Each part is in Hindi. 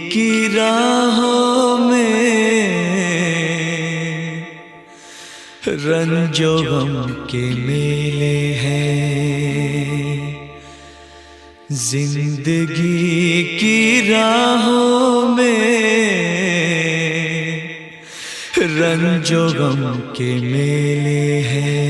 की राहों में रंजो गम के मेले हैं। जिंदगी की राहों में रंजो गम के मेले हैं।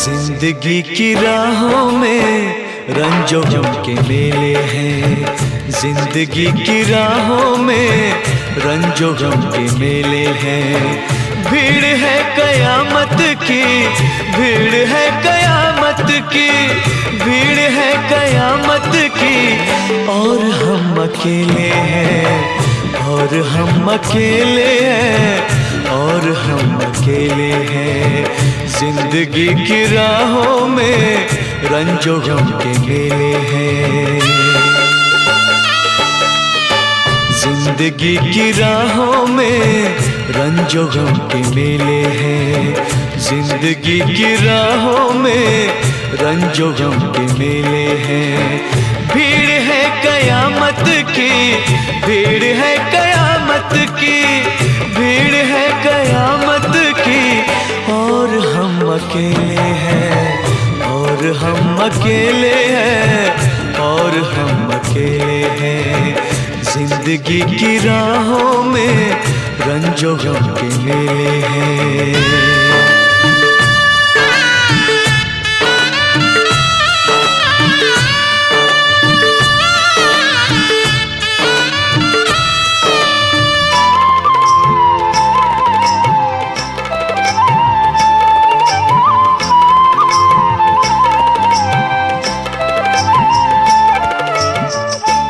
जिंदगी की राहों में रंजो गम के मेले हैं। जिंदगी की राहों में रंजो गम के मेले हैं। भीड़ है कयामत की, भीड़ है कयामत की, भीड़ है कयामत की। और हम अकेले हैं, और हम अकेले हैं, और हम अकेले हैं। जिंदगी की राहों में रंजो गम के मेले हैं। जिंदगी की राहों में रंजो गम के मेले हैं। जिंदगी की राहों में रंजो गम के मेले हैं। भीड़ है कयामत की, भीड़ है कयामत की, भीड़ है कयामत की। और हम अकेले हैं, और हम अकेले हैं, और हम अकेले हैं। जिंदगी की राहों में रंजो गम के मेले हैं।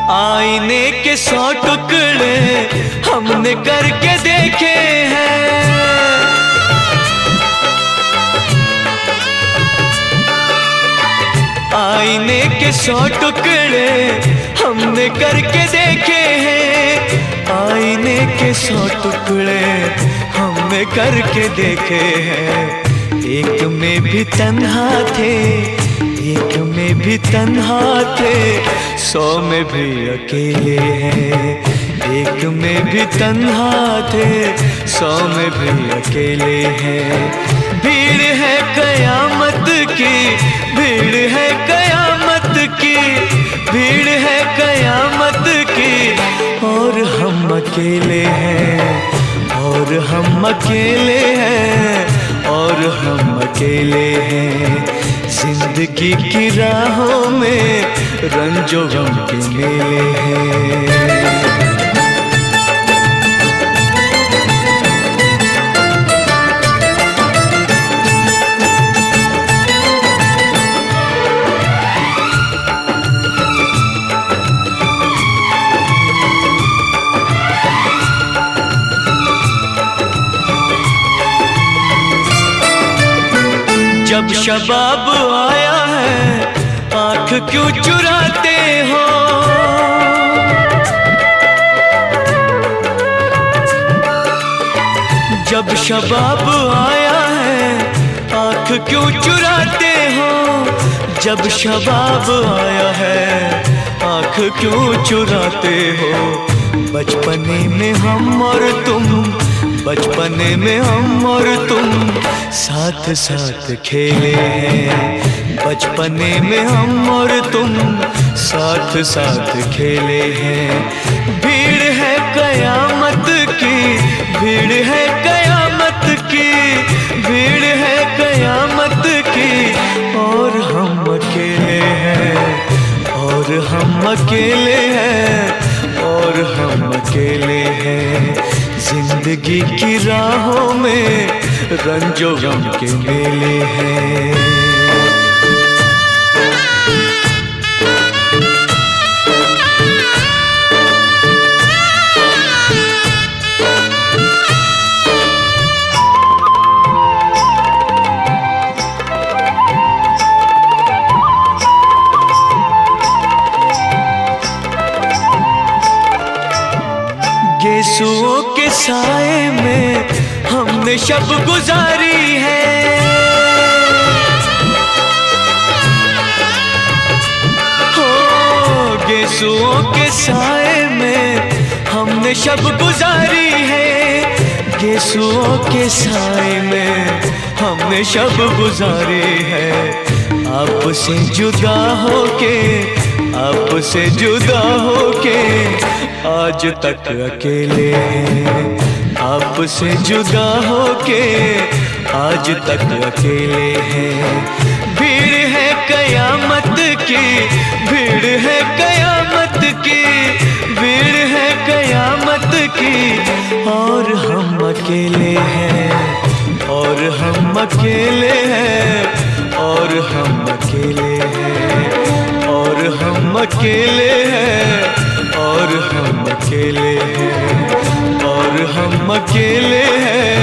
आईने के 100 टुकड़े हमने करके देखे हैं। आईने के 100 टुकड़े हमने करके देखे हैं। आईने के 100 टुकड़े हमने करके देखे हैं। एक में भी तन्हा थे, एक में भी तन्हा थे, 100 में भी अकेले हैं। एक में भी तन्हा थे, 100 में भी अकेले हैं। भीड़ है कयामत की, भीड़ है कयामत की, भीड़ है कयामत की। और हम अकेले हैं, और हम अकेले हैं, और हम अकेले हैं। जिंदगी की राहों में रंजो गम के मेले हैं। जब शबाब आया है आँख क्यों चुराते हो। जब शबाब आया है आँख क्यों चुराते हो। जब शबाब आया है आँख क्यों चुराते हो। बचपने में हम और तुम, बचपने में हम और तुम साथ साथ खेले हैं। बचपने में हम और तुम साथ साथ खेले हैं। भीड़ है कयामत की, भीड़ है कयामत की, भीड़ है कयामत की। और हम अकेले हैं, और हम अकेले हैं, और हम अकेले हैं। जिंदगी जिंदगी की राहों में रंजो गम के मेले हैं। गेसुओं के साए में हमने शब गुजारी है, हो गेसुओं के साए में हमने शब गुजारी है। गेसुओं के साए में हमने शब गुजारी है। आपसे जुदा होके, आपसे जुदा होके आज तक अकेले हैं। आपसे जुदा होके आज तक अकेले हैं। भीड़ है कयामत की, भीड़ है कयामत की, भीड़ है कयामत की, और हम अकेले हैं, और हम अकेले हैं, और हम अकेले हैं, और हम अकेले हैं, और हम अकेले हैं, और हम अकेले हैं।